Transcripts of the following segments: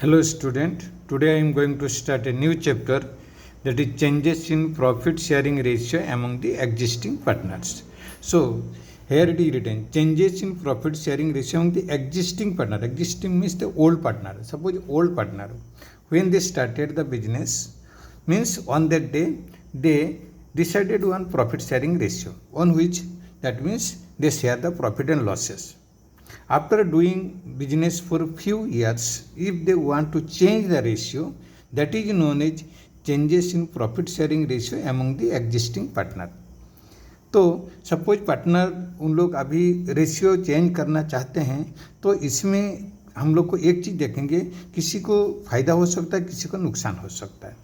Hello student, today I am going to start a new chapter, that is changes in profit sharing ratio among the existing partners. So here it is written changes in profit sharing ratio among the existing partner. Existing means the old partner. Suppose old partner, when they started the business, means on that day they decided on profit sharing ratio, on which that means they share the profit and losses. After doing business for a few years, if they want to change the ratio, that is known as changes in profit sharing ratio among the existing partner. तो suppose partner उन लोग अभी ratio change करना चाहते हैं, तो इसमें हम लोग को एक चीज़ देखेंगे, किसी को फ़ायदा हो सकता है, किसी को नुकसान हो सकता है.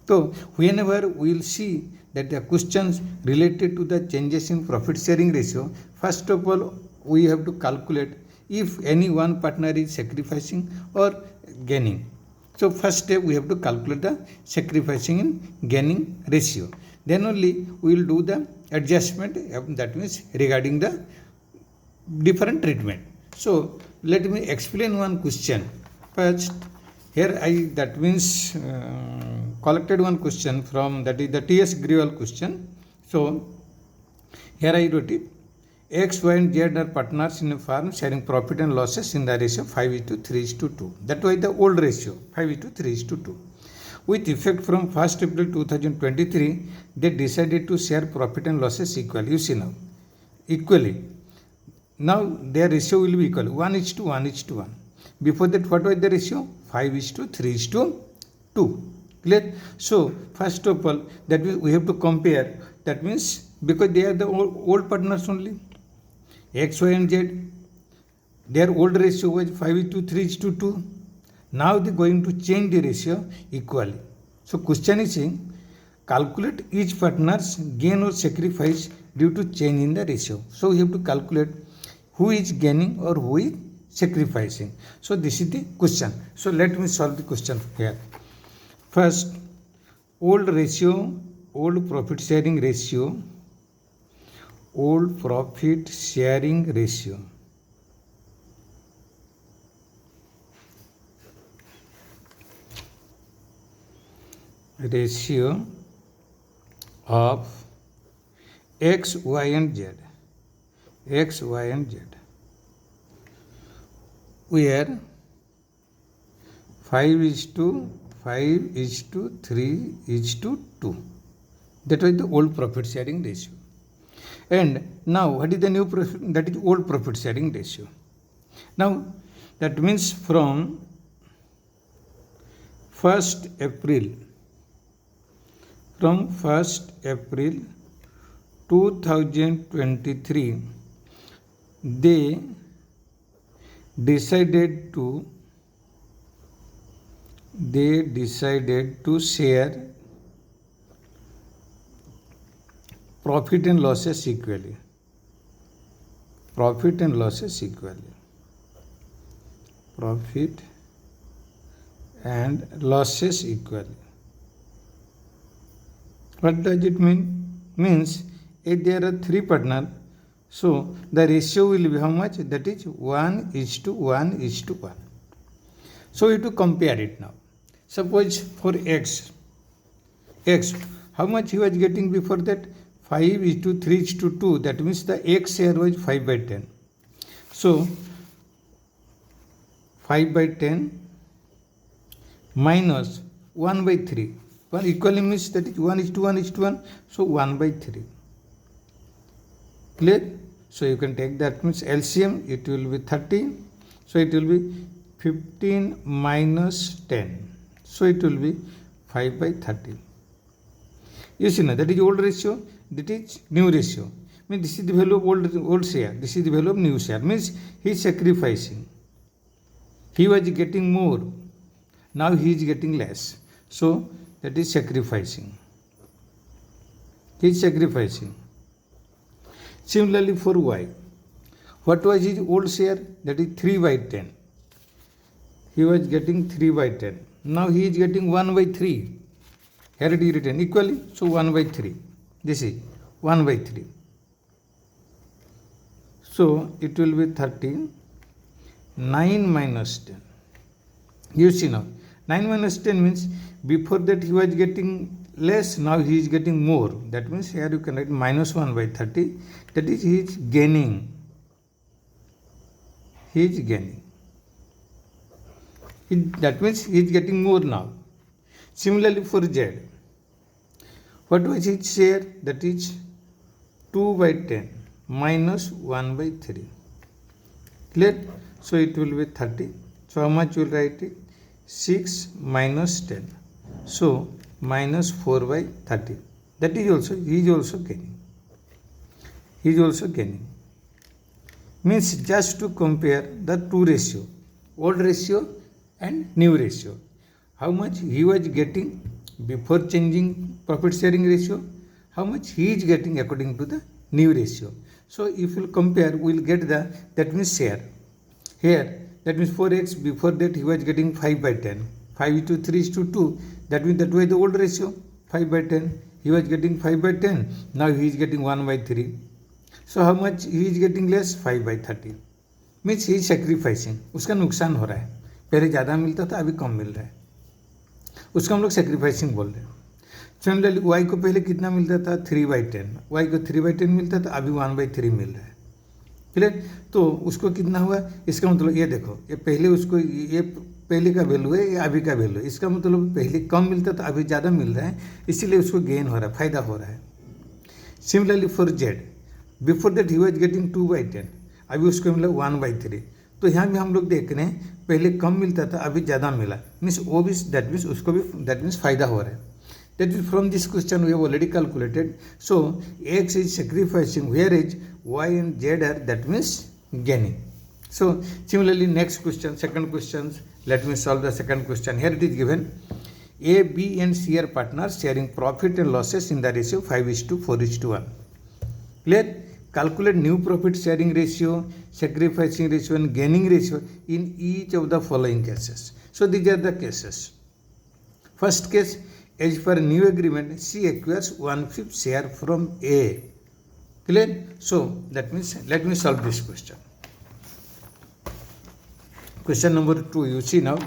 तो whenever we will see that the questions related to the changes in profit sharing ratio, first of all we have to calculate if any one partner is sacrificing or gaining. So first step we have to calculate the sacrificing and gaining ratio. Then only we will do the adjustment, that means regarding the different treatment. So let me explain one question. First, here I that means collected one question from, that is the T.S. Grewal question. So here I wrote it. X, Y and Z are partners in a firm sharing profit and losses in the ratio 5:3:2. That was the old ratio, 5:3:2. With effect from 1st April 2023, they decided to share profit and losses equally. You see now, equally. Now their ratio will be equal, 1:1:1. Before that, what was the ratio? 5:3:2. Clear? So first of all, that means we have to compare. That means because they are the old partners only, X, Y and Z, their old ratio was 5:3:2. Now they are going to change the ratio equally. So question is saying, calculate each partner's gain or sacrifice due to change in the ratio. So we have to calculate who is gaining or who is sacrificing. So this is the question. So let me solve the question here. First, old profit sharing ratio, old profit sharing ratio. Ratio of X, Y and Z. X, Y and Z. Where 5:3:2. That was the old profit sharing ratio. And now what is the new profit? That is old profit sharing ratio. Now that means from 1st April 2023, they decided to share profit and losses equally. Profit and losses equally. Profit and losses equally. What does it mean? Means if there are three partners, so the ratio will be how much? That is 1:1:1. So we have to compare it now. Suppose for X, how much he was getting before that? 5:3:2. That means the X share was 5/10. So 5/10 minus 1/3. 1 equally means that is 1:1:1. So 1/3. Clear? So you can take that means LCM, it will be 30. So it will be 15 minus 10. So it will be 5/30. You see now, that is old ratio, that is new ratio. Means this is the value of old share, this is the value of new share. Means he is sacrificing. He was getting more, now he is getting less. So that is sacrificing. He is sacrificing. Similarly for Y, what was his old share? That is 3/10. He was getting 3/10. Now he is getting 1/3. Here it is written equally. So 1/3. This is 1/3. So it will be 30. 9 minus 10. You see now, 9 minus 10 means before that he was getting less, now he is getting more. That means here you can write minus 1 by 30. That is, he is gaining. He is gaining. That means he is getting more now. Similarly for Z, what was his share? That is 2 by 10 minus 1 by 3. Clear? So it will be 30. So how much you will write it? 6 minus 10. So minus 4 by 30. That is also, he is also gaining. He is also gaining. Means just to compare the two ratio, old ratio and new ratio. How much he was getting before changing profit sharing ratio, how much he is getting according to the new ratio. So if you compare, we will get the, that means share. Here, that means 4x, before that he was getting 5 by 10. 5 into 3 is to 2. That means that was the old ratio, 5 by 10. He was getting 5 by 10. Now he is getting 1 by 3. So how much he is getting less? 5 by 30. Means he is sacrificing. उसका नुकसान हो रहा है. पहले ज़्यादा मिलता था, अभी कम मिल रहा है. उसको हम लोग सेक्रीफाइसिंग बोल रहे हैं. सिमिलरली वाई को पहले कितना मिलता था? 3 बाई 10. वाई को 3 बाई 10 मिलता था, अभी 1 बाई 3 मिल रहा है. क्लियर? तो उसको कितना हुआ? इसका मतलब ये देखो, ये पहले उसको, ये पहले का वैल्यू है, ये अभी का वैल्यू है. इसका मतलब पहले कम मिलता था, अभी ज़्यादा मिल रहा है, इसीलिए उसको गेन हो रहा है, फायदा हो रहा है. Similarly for Z, before that he was getting 2 by 10, अभी उसको मिला 1 बाई 3. तो यहाँ भी हम लोग देख रहे हैं, पहले कम मिलता था, अभी ज़्यादा मिला. मीन्स वो भी, दैट मीन्स उसको भी, दैट मीन्स फायदा हो रहा है. That is, from this question we have already calculated. So x is sacrificing, whereas y and z are, that means gaining. So similarly, next question, second question. Let me solve the second question. Here it is given: A, B, and C are partners sharing profit and losses in the ratio 5:4:1. Clear? Calculate new profit sharing ratio, sacrificing ratio, and gaining ratio in each of the following cases. So these are the cases. First case, as per new agreement, C acquires 1/5 share from A. Clear? So that means, let me solve this question. Question number 2, you see now.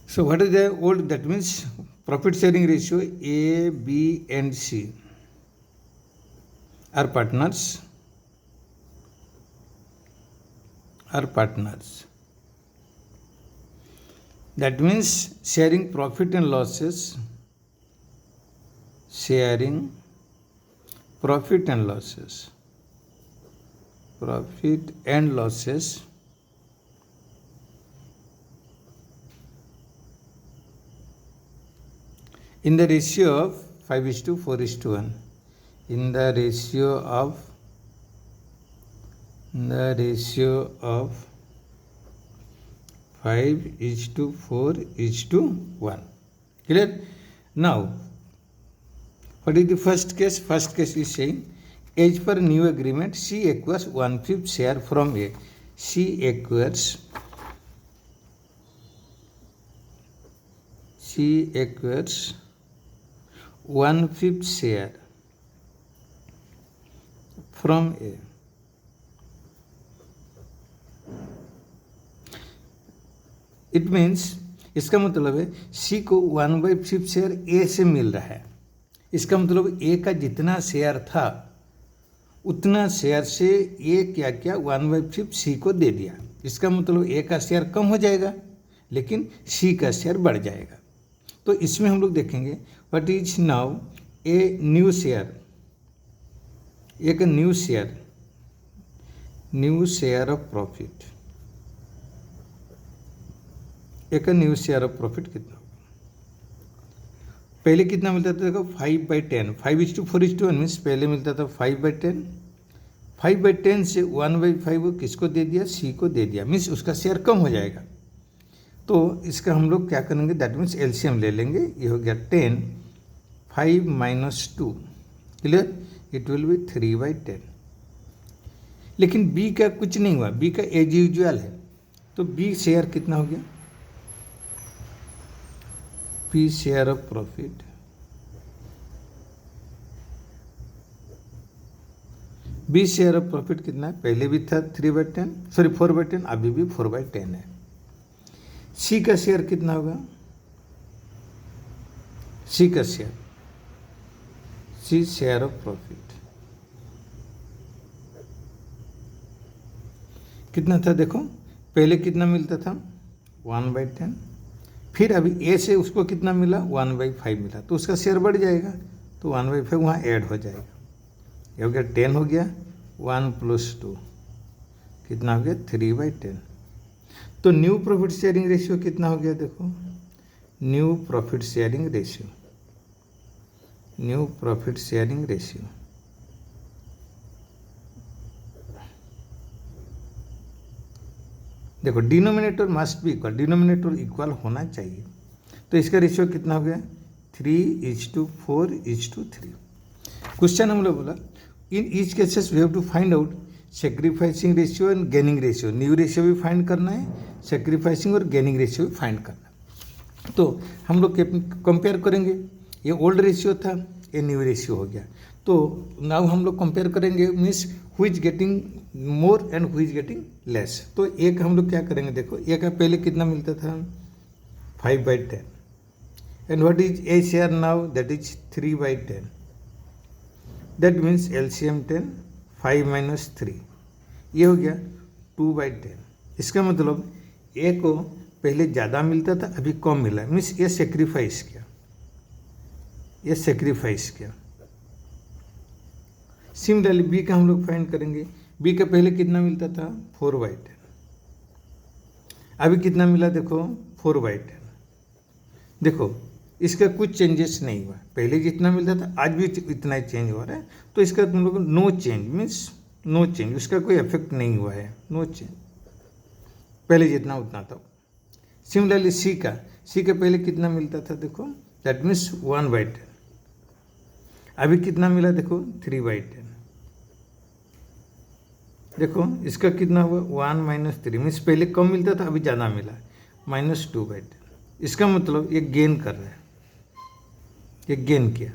So what is the old, that means profit sharing ratio? A, B, and C are partners. That means sharing profit and losses. Sharing profit and losses. Profit and losses in the ratio of 5:4:1. In the ratio of 5:4:1. Clear? Now, what is the first case? First case is saying, as per new agreement, C acquires 1/5 share from A. C acquires 1/5 share from A. It means, इसका मतलब है सी को 1/5 share ए से मिल रहा है. इसका मतलब ए का जितना शेयर था उतना शेयर से ए क्या क्या 1/5 सी को दे दिया. इसका मतलब ए का शेयर कम हो जाएगा, लेकिन सी का शेयर बढ़ जाएगा. तो इसमें हम लोग देखेंगे what is now a new share. एक न्यू शेयर ऑफ प्रॉफिट. एक न्यू शेयर ऑफ प्रॉफिट कितना होगा? पहले कितना मिलता था? देखो 5/10. 5:4:1 मीन्स पहले मिलता था 5/10. 5/10 से 1/5 वो किसको दे दिया? सी को दे दिया. मीन्स उसका शेयर कम हो जाएगा. तो इसका हम लोग क्या करेंगे? दैट मीन्स एलसीएम ले लेंगे. ये हो गया 10. 5 - 2. क्लियर? It will B 3/10. लेकिन बी का कुछ नहीं हुआ. बी का एज यूजुअल है. तो बी शेयर कितना हो गया? P share of profit. B share of profit कितना है? पहले भी था 3/10, सॉरी 4/10, अभी भी 4/10 है. सी का शेयर कितना होगा, सी का share, C share of profit कितना था देखो, पहले कितना मिलता था 1/10, फिर अभी ए से उसको कितना मिला 1/5 मिला, तो उसका शेयर बढ़ जाएगा, तो 1/5 वहाँ ऐड हो जाएगा, ये हो गया 10 हो गया, 1 + 2 कितना हो गया 3/10। तो न्यू प्रॉफिट शेयरिंग रेशियो कितना हो गया देखो, new profit sharing ratio, new profit sharing ratio देखो, denominator must be equal, denominator equal होना चाहिए, तो इसका रेशियो कितना हो गया 3:4:3। क्वेश्चन हम लोग बोला in each cases we have to find out sacrificing ratio and gaining ratio, new ratio भी फाइंड करना है, सेक्रीफाइसिंग और गेनिंग रेशियो भी फाइंड करना है। तो हम लोग कंपेयर करेंगे, ये ओल्ड रेशियो था, ये न्यू रेशियो हो गया, तो नाउ हम लोग कंपेयर करेंगे, means who is getting more and who is getting less. तो एक हम लोग क्या करेंगे देखो, एक का पहले कितना मिलता था 5/10 and what is a share now, that is 3/10, that means LCM 10, 5 - 3 ये हो गया 2/10। इसका मतलब ए को पहले ज़्यादा मिलता था, अभी कम मिला, मीन्स ये सेक्रीफाइस किया, ये सेक्रीफाइस किया। सिमिलरली बी का हम लोग फाइंड करेंगे, बी का पहले कितना मिलता था 4/10, अभी कितना मिला देखो 4/10। देखो इसका कुछ चेंजेस नहीं हुआ, पहले जितना मिलता था आज भी इतना ही चेंज हो रहा है, तो इसका तुम लोग no change, means no change, उसका कोई इफेक्ट नहीं हुआ है, नो चेंज, पहले जितना उतना था। सिमिलरली सी का पहले कितना मिलता था देखो, दैट मीन्स 1/10, अभी कितना मिला देखो 3/10। देखो इसका कितना हुआ 1 - 3, मीन्स पहले कम मिलता था अभी ज़्यादा मिला, -2/10। इसका मतलब ये गेन कर रहा है, ये गेन किया।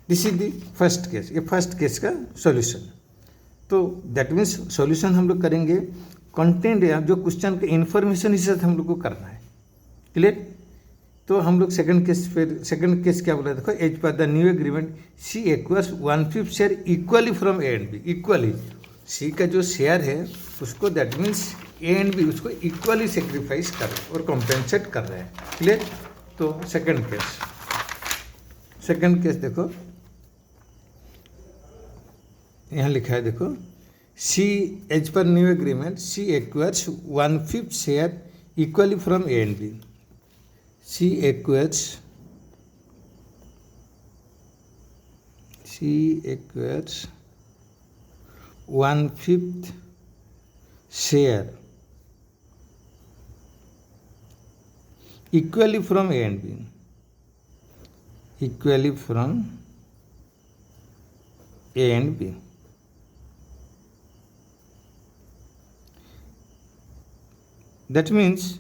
This is the first case, ये फर्स्ट केस का सॉल्यूशन। तो दैट मीन्स सॉल्यूशन हम लोग करेंगे कंटेंट या जो क्वेश्चन के इन्फॉर्मेशन इस हम लोग को करना है, क्लियर। तो हम लोग सेकंड केस क्या बोला देखो, as per the new agreement C acquires 1/5 share equally from A and B, equally C का जो शेयर है उसको that means A and B उसको इक्वली सेक्रीफाइस कर रहे हैं और कॉम्पेंसेट कर रहे हैं, क्लियर। तो सेकंड केस देखो, यहाँ लिखा है देखो, C as per new agreement C acquires 1/5 share equally from A and B, C acquires 1/5 share equally from A and B, equally from A and B. That means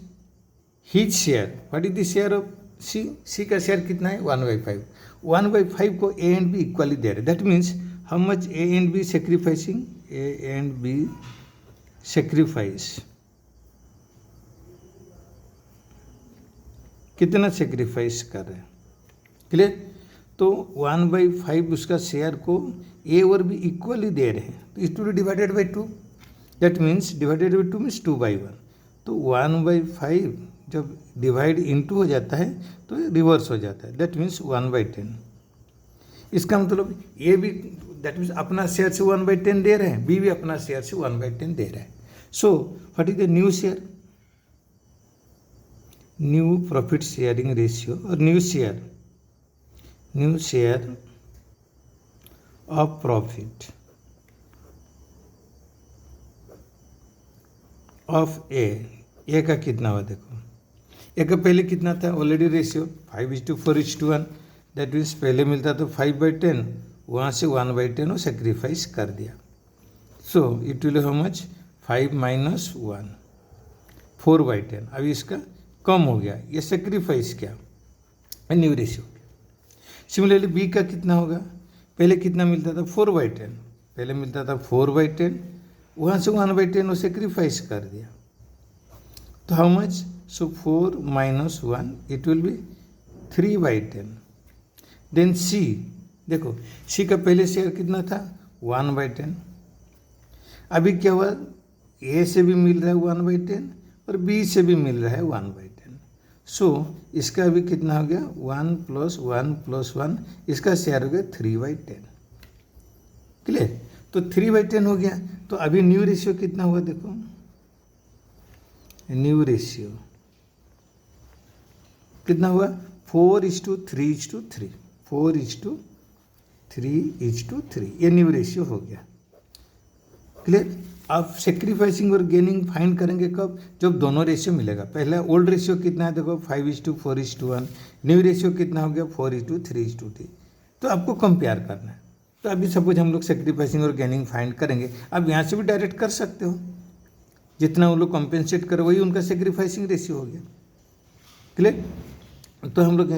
his share, what is the share of C? C का share कितना है 1/5, 1/5 को A and B equally दे रहे, that means how much A and B sacrificing, A and B sacrifice, कितना sacrifice कर रहे हैं, clear. तो 1/5 उसका शेयर को ए और बी इक्वली दे रहे हैं, तो it will divided by 2, that means divided by 2 means 2/1। तो 1/5 जब डिवाइड इनटू हो जाता है तो रिवर्स हो जाता है, दैट मीन्स 1/10। इसका मतलब ए भी दैट मीन्स अपना शेयर से 1/10 दे रहे हैं, बी भी अपना शेयर से 1/10 दे रहे हैं। So what is the new share, new profit sharing ratio और new share of profit of A का कितना हुआ देखो, ए का पहले कितना था ऑलरेडी रेशियो 5:4:1, दैट मीन्स पहले मिलता तो 5/10, वहाँ से 1/10 वो सेक्रीफाइस कर दिया, सो इट विल हाउ मच 5 - 1 4/10, अभी इसका कम हो गया, ये सेक्रीफाइस किया, न्यू रेशियो। सिमिलरली बी का कितना होगा, पहले कितना मिलता था 4/10, पहले मिलता था 4/10, वहाँ से 1/10 वो सेक्रीफाइस कर दिया, तो how much So 4 minus 1, it will be 3/10. Then C, देखो C का पहले शेयर कितना था 1/10. अभी क्या हुआ, A से भी मिल रहा है 1/10 और B से भी मिल रहा है 1/10. सो इसका अभी कितना हो गया 1 + 1 + 1, इसका शेयर हो गया 3/10. क्लियर. तो 3/10 हो गया. तो अभी न्यू रेशियो कितना हुआ, देखो न्यू रेशियो कितना हुआ 4:3:3. 4:3:3. ये न्यू रेशियो हो गया. क्लियर. आप सेक्रीफाइसिंग और गेनिंग फाइंड करेंगे कब, जब दोनों रेशियो मिलेगा. पहला ओल्ड रेशियो कितना है, देखो 5:4:1. न्यू रेशियो कितना हो गया 4:3:3. तो आपको कंपेयर करना है. तो अभी सपोज हम लोग सेक्रीफाइसिंग और गेनिंग फाइंड करेंगे. आप यहाँ से भी डायरेक्ट कर सकते हो, जितना वो लोग कॉम्पेंसेट करे वही उनका सेक्रीफाइसिंग रेशियो हो गया. क्लियर. तो हम लोग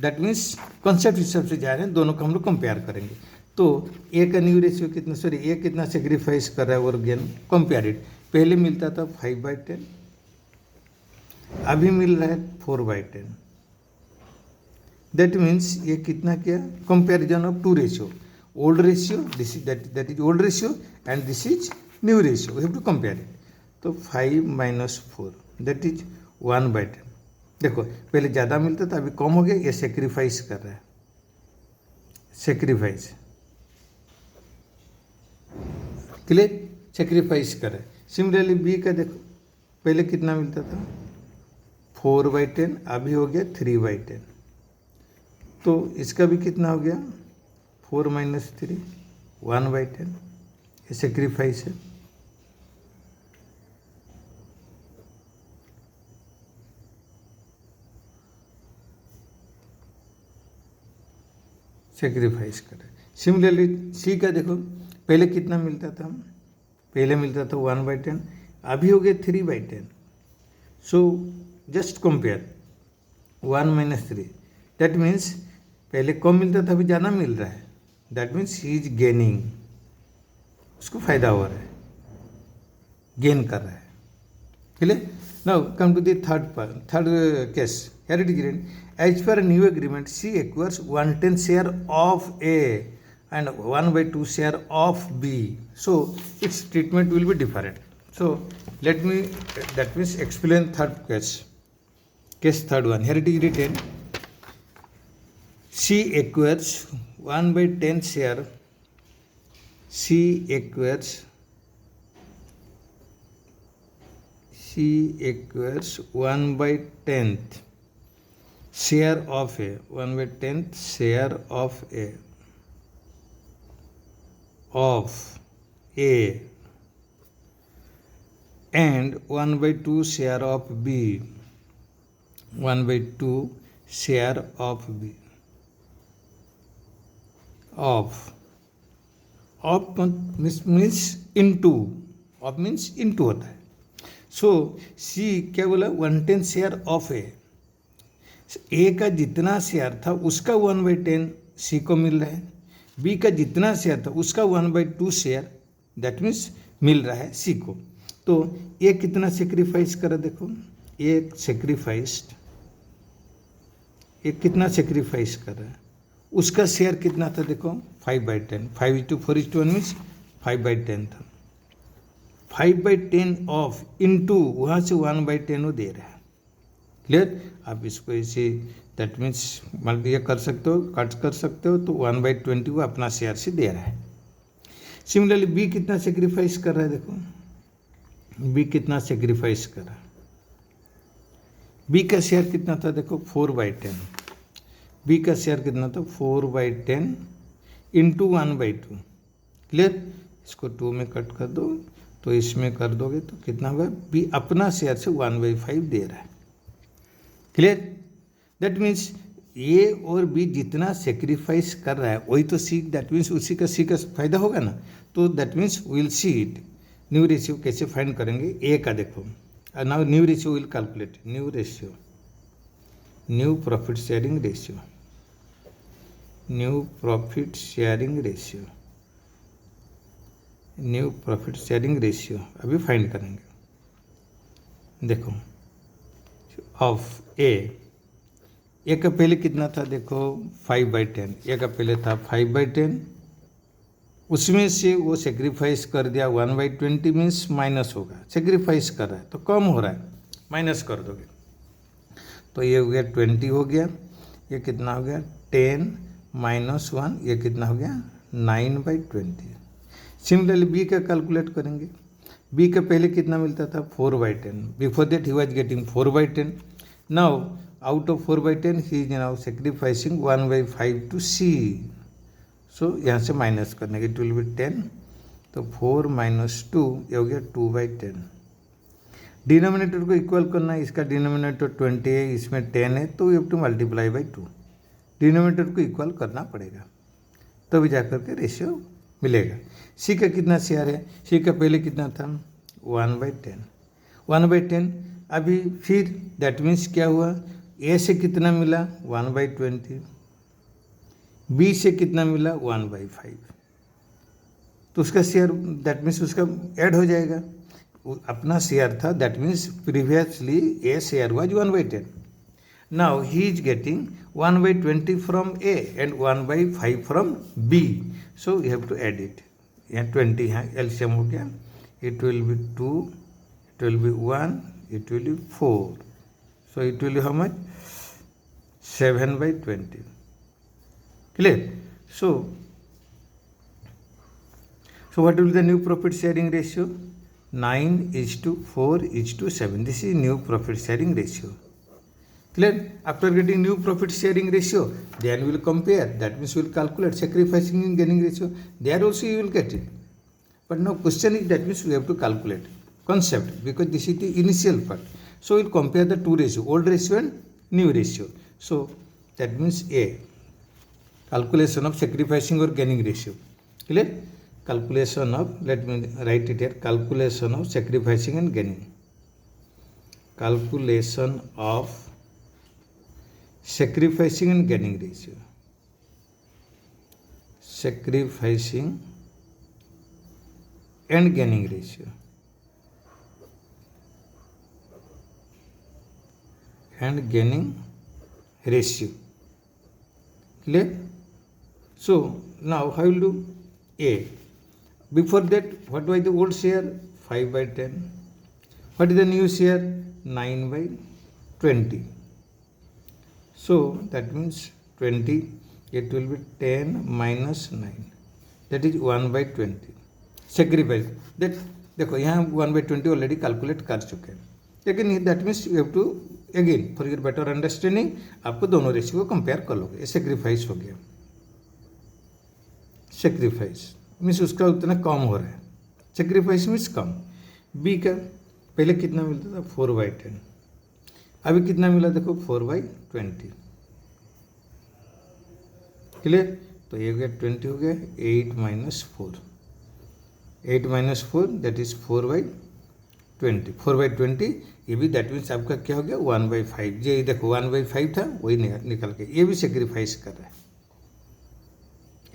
दैट मीन्स कॉन्सेप्ट हिसाब से जा रहे हैं, दोनों का हम लोग कंपेयर करेंगे. तो ए का न्यू रेशियो कितना, सॉरी ए कितना सेक्रीफाइस कर रहा है और गेन कंपेयर इट. पहले मिलता था 5/10, अभी मिल रहा है 4/10. दैट मीन्स ये कितना किया, comparison of two ratio. Old ratio, this is that is old ratio and this is new ratio. We have to compare it. तो 5 - 4 दैट इज 1/10. देखो पहले ज़्यादा मिलता था, अभी कम हो गया. ये सेक्रीफाइस कर रहा है, सेक्रीफाइस. क्लियर. सेक्रीफाइस कर रहा है. सिमिलरली बी का देखो, पहले कितना मिलता था 4/10, अभी हो गया 3/10. तो इसका भी कितना हो गया 4 - 3 1/10. ये सेक्रीफाइस है. सेक्रीफाइस करें. सिमिलरली सी का देखो, पहले कितना मिलता था, पहले मिलता था 1/10, अभी हो गया 3/10. So just compare 1 - 3. That means पहले कम मिलता था, अभी ज़्यादा मिल रहा है. That means he is gaining, उसको फायदा हो रहा है, गेन कर रहा है. Clear. Now come to the third case. Here it is written, as per new agreement, C acquires 1/10 share of A and 1/2 share of B. So its treatment will be different. So let me, that means explain third case. Case third one. Here it is written, C acquires 1/10 share. C acquires 1/10 share of A, 1/10 share of A and 1/2 share of B, 1/2 share of B. Of means into, of means into होता है. सो सी क्या बोला 1/10 share of A का जितना share था उसका 1/10 सी को मिल रहा है. बी का जितना शेयर था उसका 1/2 शेयर दैट मीन्स मिल रहा है सी को. तो ए कितना सेक्रीफाइस करा, देखो ए सेक्रीफाइस्ड, ए कितना सेक्रीफाइस कर रहा है. उसका शेयर कितना था, देखो 5/10. 5:4:1 मीन्स 5/10 था. 5/10 ऑफ इंटू वहाँ से 1/10 वो दे रहा है. क्लियर. आप इसको ऐसे दैट मीन्स मल्टीप्लाई कर सकते हो, कट कर सकते हो. तो 1/20 वो अपना शेयर से दे रहा है. सिमिलरली बी कितना सेक्रीफाइस कर रहा है, देखो बी कितना सेक्रीफाइस कर रहा है. बी का शेयर कितना था, देखो 4/10. बी का शेयर कितना था 4/10 इंटू 1/2. क्लियर. इसको 2 में कट कर दो तो इसमें कर दोगे तो कितना होगा, बी अपना शेयर से 1/5 दे रहा है. क्लियर. दैट मीन्स ए और बी जितना सेक्रीफाइस कर रहा है वही तो सी, दैट मीन्स उसी का सी का फायदा होगा ना. तो that means will see it. New ratio कैसे फाइंड करेंगे, ए का देखो. Now new ratio will calculate. New ratio, new profit sharing ratio, new profit sharing ratio, new profit sharing ratio अभी फाइंड करेंगे. देखो ऑफ ए का पहले कितना था देखो 5/10, ए का पहले था 5/10, उसमें से वो सेक्रीफाइस कर दिया 1/20 मीन्स माइनस होगा, सेक्रीफाइस कर रहा है तो कम हो रहा है, माइनस कर दोगे तो ये हो गया 20 हो गया, ये कितना हो गया 10 - 1, ये कितना हो गया 9/20। सिमिलरली बी का कैलकुलेट करेंगे, बी का पहले कितना मिलता था 4/10, before that he was getting 4/10, now out of 4/10 he is now sacrificing 1/5 to C, so यहाँ से माइनस करने के, इट विल बी 10, तो 4 - 2 ये हो गया 2/10। डिनोमिनेटर को इक्वल करना है, इसका डिनोमिनेटर 20 है, इसमें 10 है, तो you have to multiply by 2, denominator को इक्वल करना पड़ेगा तभी जाकर के रेशियो मिलेगा। सी का कितना शेयर है, सी का पहले कितना था 1/10, 1/10, अभी फिर दैट मीन्स क्या हुआ, ए से कितना मिला 1/20, बी से कितना मिला 1/5, तो उसका शेयर दैट मीन्स उसका ऐड हो जाएगा, अपना शेयर था, that means previously A share was 1/10, now he is getting 1/20 from A and 1/5 from B, so you have to add it, यहाँ 20 है एलसीएम हो गया, it will be 2, it will be 1, it will be 4, so it will be how much 7/20, clear. So what will be the new profit sharing ratio? 9:4:7. This is new profit sharing ratio. Clear? After getting new profit sharing ratio, then we will compare. That means we will calculate sacrificing and gaining ratio. There also you will get it. But now question is, that means we have to calculate concept, because this is the initial part. So we will compare the two ratio, old ratio and new ratio. So that means A, calculation of sacrificing or gaining ratio. Clear? Calculation of, let me write it here, calculation of sacrificing and gaining. Calculation of sacrificing and gaining ratio. Sacrificing and gaining ratio. And gaining ratio. Clear? So now how will do A? Before that, what was the old share? 5/10. What is the new share? 9/20. So that means 20, it will be 10 minus 9, that is 1/20. Sacrifice that, देखो यहाँ 1/20 already calculate कर चुके हैं, लेकिन that means you have to again for your better understanding आपको दोनों ratio को compare कर लोगे। ये सेक्रीफाइस हो गया, सेक्रीफाइस मीन्स उसका उतना कम हो रहा है, सेक्रीफाइस मीन्स कम। बी का पहले कितना मिलता था 4/10, अभी कितना मिला देखो 4/20, क्लियर। तो ये हो गया 20 हो गया, 8 - 4, 8 - 4 दैट इज 4/20, 4/20 ये भी दैट मीन्स आपका क्या हो गया 1/5, ये देखो 1/5 था वही निकल के, ये भी सेक्रीफाइस कर रहा है,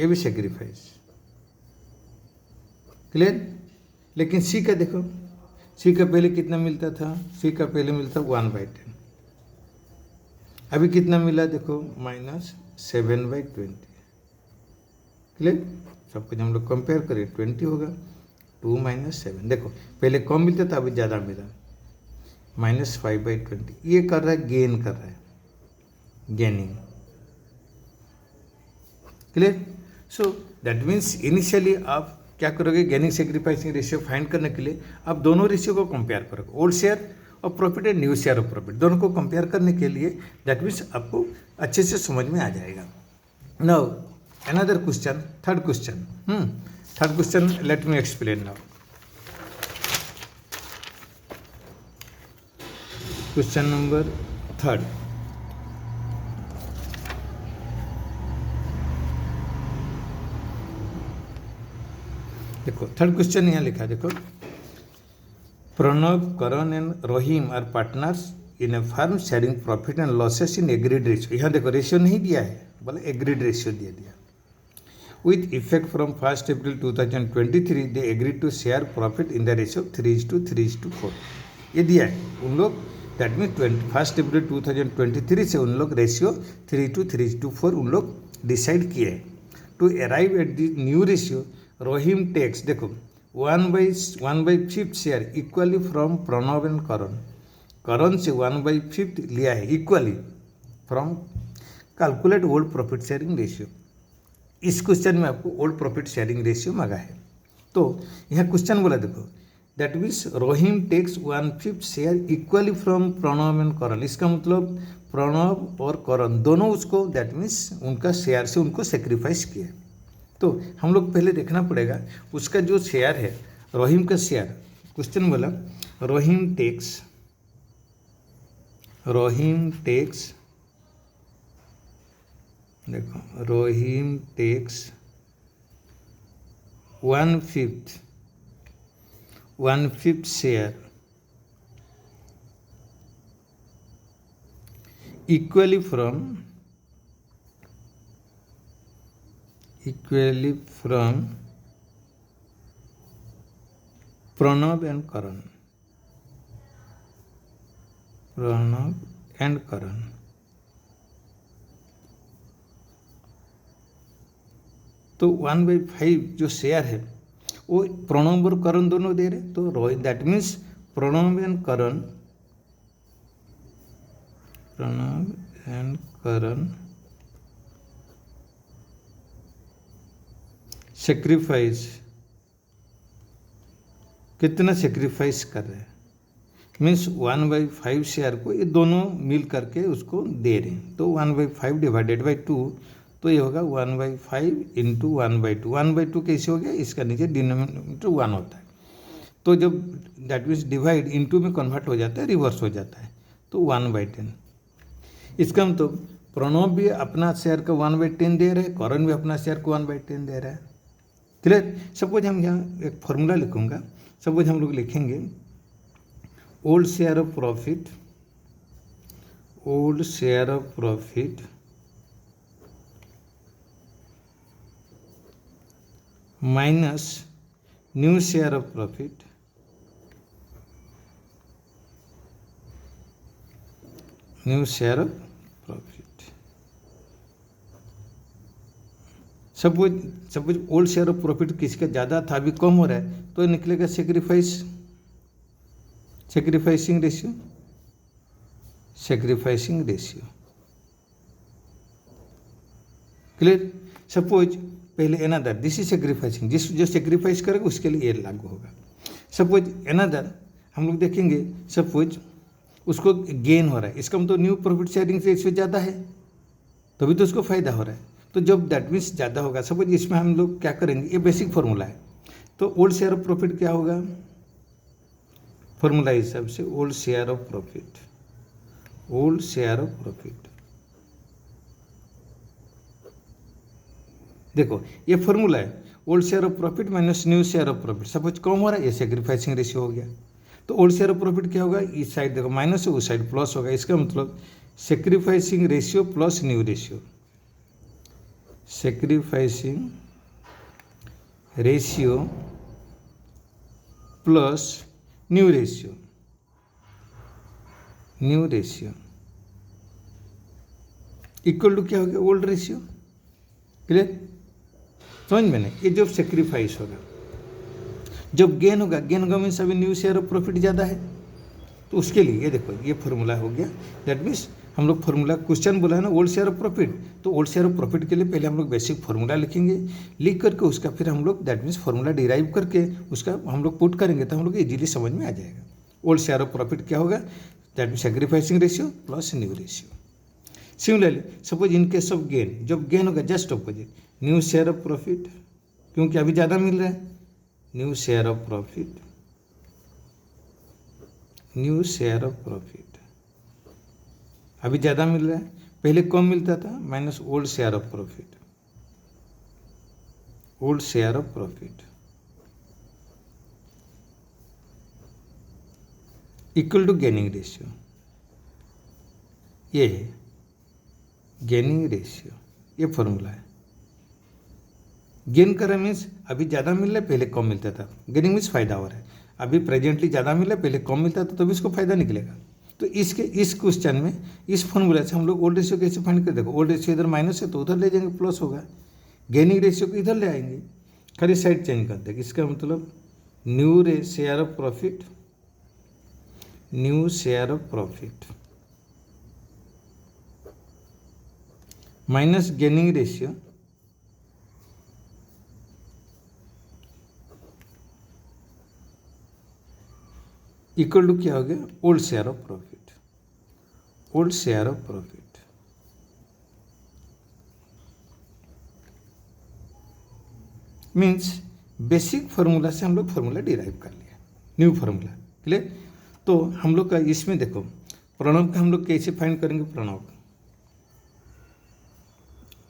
ये भी सेक्रीफाइस, क्लियर। लेकिन सी का देखो, सी का पहले कितना मिलता था, सी का पहले मिलता 1/10, अभी कितना मिला देखो -7/20, क्लियर। सब कुछ हम लोग कंपेयर करें 20 होगा, 2 - 7, देखो पहले कम मिलता था अभी ज़्यादा मिला, -5/20, ये कर रहा है गेन कर रहा है, gaining, clear. So that means initially आप क्या करोगे, गेनिंग सेक्रीफाइसिंग रेशियो फाइंड करने के लिए आप दोनों रेशियो को कंपेयर करोगे, ओल्ड शेयर और profit and new share of profit, दोनों को कंपेयर करने के लिए दैट मीन्स आपको अच्छे से समझ में आ जाएगा। Now another question, third question let me explain now. Question number 3, देखो थर्ड क्वेश्चन यहाँ लिखा, देखो Pranav, Karan and Rahim are partners in a firm sharing profit and losses in agreed ratio. यहाँ देखो रेशियो नहीं दिया है, बोले एग्रीड रेशियो दे दिया। With effect from 1 April 2023 they agreed to share profit in the ratio 3:3:4, ये दिया है उन लोग दैट मीन्स 21 अप्रैल 2023 से उन लोग रेशियो 3:3:4 उन लोग डिसाइड किए। To arrive at the new ratio Rahim takes, देखो 1/5 share equally from Pranav and Karan. Karan से 1/5 लिया है equally from calculate old profit sharing ratio. इस क्वेश्चन में आपको ओल्ड प्रॉफिट शेयरिंग रेशियो मांगा है। तो यह क्वेश्चन बोला देखो, that means Rahim takes 1/5 share equally from Pranav and Karan. इसका मतलब प्रणव और करण दोनों उसको दैट मीन्स उनका शेयर से उनको सेक्रीफाइस किया। तो हम लोग पहले देखना पड़ेगा उसका जो शेयर है रोहिम का शेयर। क्वेश्चन बोला Rahim takes 1/5 share equally from Pranav and Karan. तो 1/5 जो शेयर है वो प्रणव और करण दोनों दे रहे। तो that means Pranav and Karan sacrifice, कितना सेक्रीफाइस कर रहे हैं मीन्स 1/5 शेयर को ये दोनों मिल करके उसको दे रहे हैं। तो 1/5 डिवाइडेड बाई 2, तो ये होगा 1/5 इंटू 1/2। 1/2 कैसे हो गया, इसका नीचे डिनोमिनेटर 1 होता है। तो जब दैट मीन्स डिवाइड इंटू में कन्वर्ट हो जाता है, रिवर्स हो जाता है, तो 1/10। इसका मतलब प्रणव भी अपना शेयर का 1/10 दे रहे हैं, करण भी अपना शेयर को 1/10 दे रहा है। क्लियर। सपोज हम यहाँ एक फॉर्मूला लिखूंगा। सपोज हम लोग लिखेंगे old share of profit minus new share of profit suppose old share of profit किसका ज़्यादा था, अभी कम हो रहा है, तो निकलेगा सेक्रीफाइसिंग रेशियो। क्लियर। सपोज पहले अनदर, दिस इज सेक्रीफाइसिंग, जो सेक्रीफाइस करेगा उसके लिए ये लागू होगा। सपोज अनदर हम लोग देखेंगे, सपोज उसको गेन हो रहा है, इसका मतलब न्यू प्रॉफिट शेयरिंग रेशियो ज़्यादा है, तभी तो उसको फायदा हो रहा है। तो जब दैट मीन्स ज़्यादा होगा, सपोज इसमें हम लोग क्या करेंगे, ये बेसिक फॉर्मूला है। तो ओल्ड शेयर ऑफ प्रॉफिट क्या होगा, फॉर्मूला हिसाब से ओल्ड शेयर ऑफ प्रॉफिट। देखो ये फॉर्मूला है, old share of profit minus new share of profit. Suppose कम हो रहा है, ये सेक्रीफाइसिंग रेशियो हो गया। तो ओल्ड शेयर ऑफ प्रॉफिट क्या होगा, इस साइड देखो माइनस है, उस साइड प्लस होगा। इसका मतलब sacrificing ratio plus new ratio, plus new ratio equal to क्या हो गया, ओल्ड रेशियो। क्लियर। समझ में नहीं। ये जब सेक्रीफाइस होगा, जब गेन होगा मीन्स अभी न्यू शेयर ऑफ प्रॉफिट ज़्यादा है, तो उसके लिए ये देखो ये फॉर्मूला हो गया। दैट मीन्स हम लोग फॉर्मूला, क्वेश्चन बोला है ना ओल्ड शेयर ऑफ प्रॉफिट, तो ओल्ड शेयर ऑफ प्रॉफिट के लिए पहले हम लोग बेसिक फॉर्मूला लिखेंगे, लिख करके उसका फिर हम लोग दैट मीन्स फॉर्मूला डिराइव करके उसका हम लोग पुट करेंगे, तो हम लोग इजीली समझ में आ जाएगा। ओल्ड शेयर ऑफ प्रॉफिट क्या होगा, that means sacrificing ratio plus new ratio. Similarly suppose in case of gain, जब गेन होगा just opposite, new share of profit, क्योंकि अभी ज़्यादा मिल रहा है, न्यू शेयर ऑफ प्रॉफिट अभी ज़्यादा मिल रहा है, पहले कम मिलता था, minus old share of profit equal to gaining ratio. ये है गेनिंग रेशियो, ये फॉर्मूला है। गेन कर रहा है मीन्स अभी ज़्यादा मिल रहा है, पहले कम मिलता था। गेनिंग मीन्स फायदा हो रहा है, अभी प्रेजेंटली ज़्यादा मिल रहा है, पहले कम मिलता था, तो भी इसको फायदा निकलेगा। तो इस क्वेश्चन में इस फॉर्मूला से हम लोग ओल्ड रेशियो कैसे फाइंड कर, देखो ओल्ड रेशियो इधर माइनस है तो उधर ले जाएंगे प्लस होगा, गेनिंग रेशियो को इधर ले आएंगे, खाली साइड चेंज कर देंगे। इसका मतलब new share of profit, new share of profit minus gaining ratio equal to क्या हो गया, old share of profit, old share of profit. Means basic formula से हम लोग फार्मूला डिराइव कर लिया, न्यू फार्मूला, क्लियर। तो हम लोग का इसमें देखो प्रणव का हम लोग कैसे फाइंड करेंगे,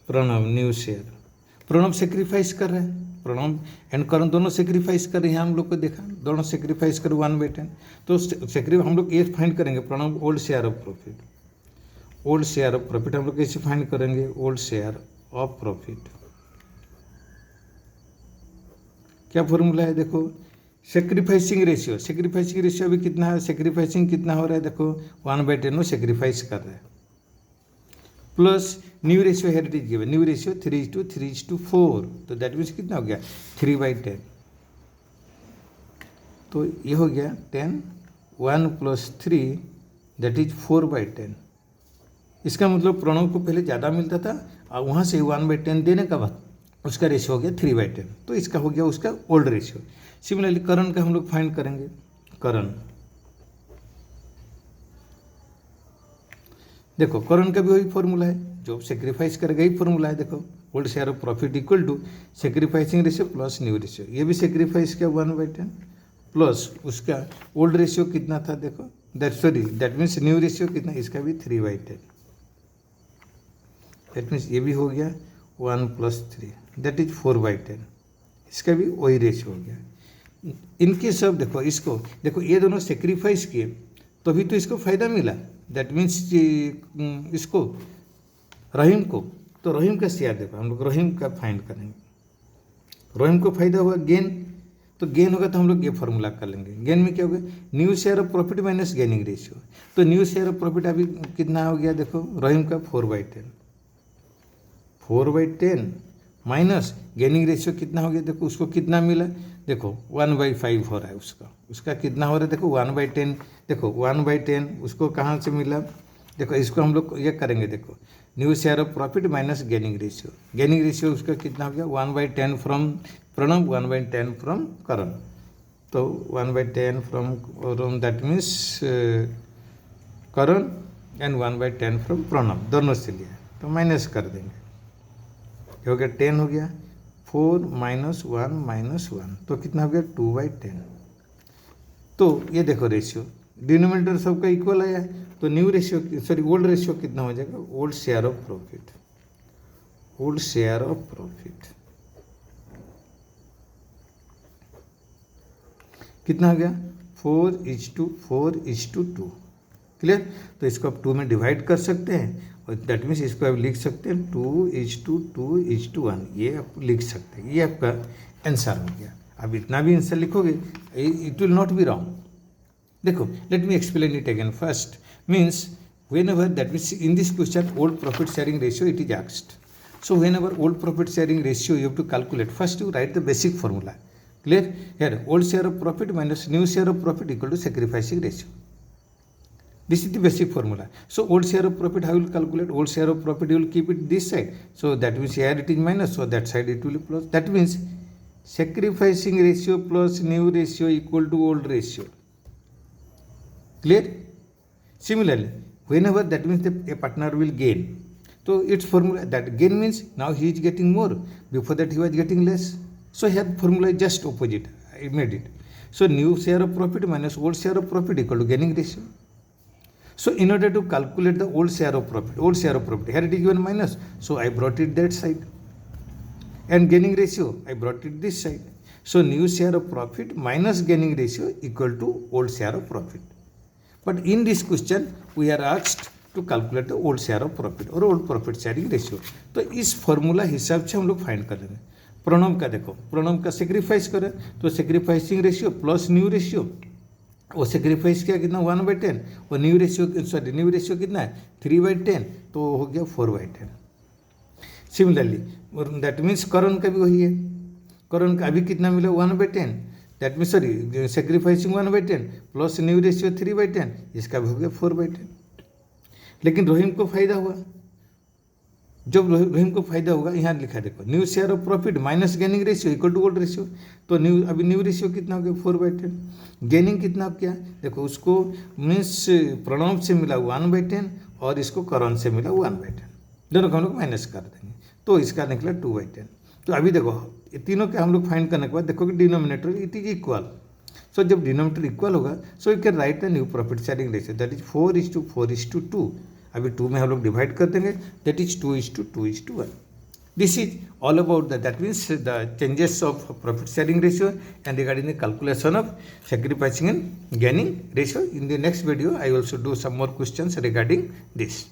Pranav new share, Pranav sacrifice कर रहे हैं, प्रणव एंड करण दोनों सेक्रीफाइस कर रहे हैं, हम लोग को देखा दोनों सेक्रीफाइस कर 1/10, तो हम लोग ये फाइंड करेंगे Pranav old share of profit, old share of profit हम लोग कैसे फाइंड करेंगे, ओल्ड शेयर ऑफ प्रॉफिट। क्या फॉर्मूला है, देखो सेक्रीफाइसिंग रेशियो, सेक्रीफाइसिंग रेशियो अभी कितना है, सेक्रीफाइसिंग कितना हो रहा है, देखो 1/10 वो सेक्रीफाइस कर रहा है, plus new ratio here it is given, new ratio 3:4, तो दैट मीन्स कितना हो गया 3/10, तो ये हो गया 10, 1 + 3 दैट इज 4/10। इसका मतलब प्रणव को पहले ज़्यादा मिलता था और वहाँ से 1/10 देने का बाद उसका रेशियो हो गया 3/10, तो इसका हो गया उसका ओल्ड रेशियो। सिमिलरली करण का हम लोग फाइंड करेंगे, करण देखो करण का भी वही फॉर्मूला है जो सेक्रीफाइस करेगा, ही फॉर्मूला है, देखो old share of profit equal to sacrificing ratio plus new ratio, ये भी सेक्रीफाइस किया 1/10 प्लस उसका ओल्ड रेशियो कितना था, देखो दैट मीन्स न्यू रेशियो कितना, इसका भी 3/10, दैट मीन्स ये भी हो गया 1 + 3 दैट इज 4/10, इसका भी वही रेशियो हो गया। इनके सब देखो इसको देखो ये दोनों सेक्रीफाइस किए तभी तो इसको फायदा मिला, दैट मीन्स इसको रहीम को, तो रहीम का शेयर देखो हम लोग रहीम का फाइंड करेंगे, रहीम को फायदा हुआ गेन, तो गेन होगा तो हम लोग ये फार्मूला कर लेंगे, गेन में क्या होगा new share of profit minus gaining ratio, तो न्यू शेयर ऑफ प्रॉफिट अभी कितना हो गया, देखो रहीम का 4/10 माइनस गेनिंग रेशियो कितना हो गया, देखो उसको कितना मिला, देखो 1/5 हो रहा है उसका कितना हो रहा है, देखो 1/10, देखो 1/10 उसको कहाँ से मिला, देखो इसको हम लोग ये करेंगे, देखो new share of profit minus gaining ratio उसका कितना हो गया 1/10 फ्रॉम प्रणव, 1/10 फ्रॉम करण, तो 1/10 from that means Karan and 1/10 from Pranav, दोनों से लिया तो माइनस कर देंगे, हो गया 10 हो गया, 4 - 1 - 1 तो कितना हो गया 2/10। तो ये देखो रेशियो डिनोमिनेटर सबका इक्वल आया, तो new ratio sorry old ratio कितना हो जाएगा, old share of profit, old share of profit कितना हो गया 4:4:2, क्लियर। तो इसको आप 2 में डिवाइड कर सकते हैं और दैट मीन्स इसको आप लिख सकते हैं 2:2:1, ये आप लिख सकते हैं, ये आपका आंसर हो गया। अब इतना भी आंसर लिखोगे it will not be wrong. देखो let me explain it again first, means whenever that means in this question old profit sharing ratio it is asked, so whenever old profit sharing ratio you have to calculate, first you write the basic formula, clear, here old share of profit minus new share of profit equal to sacrificing ratio, this is the basic formula. So old share of profit how you will calculate, old share of profit you will keep it this side, so that means here it is minus, so that side it will be plus, that means sacrificing ratio plus new ratio equal to old ratio, clear. Similarly whenever that means a partner will gain, so its formula that gain means now he is getting more, before that he was getting less, so here formula is just opposite, I made it. So new share of profit minus old share of profit equal to gaining ratio. So in order to calculate the old share of profit here it is given minus, so I brought it that side, and gaining ratio I brought it this side, so new share of profit minus gaining ratio equal to old share of profit. But in this question we are asked to calculate the old share of profit और old profit sharing ratio, तो इस formula हिसाब से हम लोग find कर लेंगे। प्रणव का देखो, प्रणव का सेक्रीफाइस करें तो sacrificing ratio plus new ratio वो सेक्रीफाइस किया कितना 1/10, और न्यू रेशियो कितना है 3/10, तो हो गया 4/10। सिमिलरली दैट मीन्स करण का भी वही है, करण का अभी कितना मिला 1/10, that means sorry sacrificing 1/10 plus new ratio 3/10, इसका भी हो गया 4/10। लेकिन रोहिम को फायदा हुआ, जब रोहिम को फायदा होगा, यहाँ लिखा देखो new share of profit minus gaining ratio equal to old ratio, तो अभी न्यू रेशियो कितना हो गया 4/10, गेनिंग कितना क्या देखो उसको मीन्स प्रणव से मिला 1/10 और इसको करण से मिला 1/10, दोनों को हम लोग माइनस कर देंगे, तो इसका निकला 2/10। तो अभी देखो ये तीनों के हम लोग फाइंड करने के बाद देखो कि डिनोमिनेटर इट इज इक्वल, सो जब डिनोमिनेटर इक्वल होगा so you can write the new profit sharing ratio that is 4:4:2। अभी 2 में हम लोग डिवाइड कर देंगे, that is 2:2:1। This is all about that means the changes of profit sharing ratio and regarding the calculation of sacrificing and gaining ratio. In the next video I also do some more questions regarding this.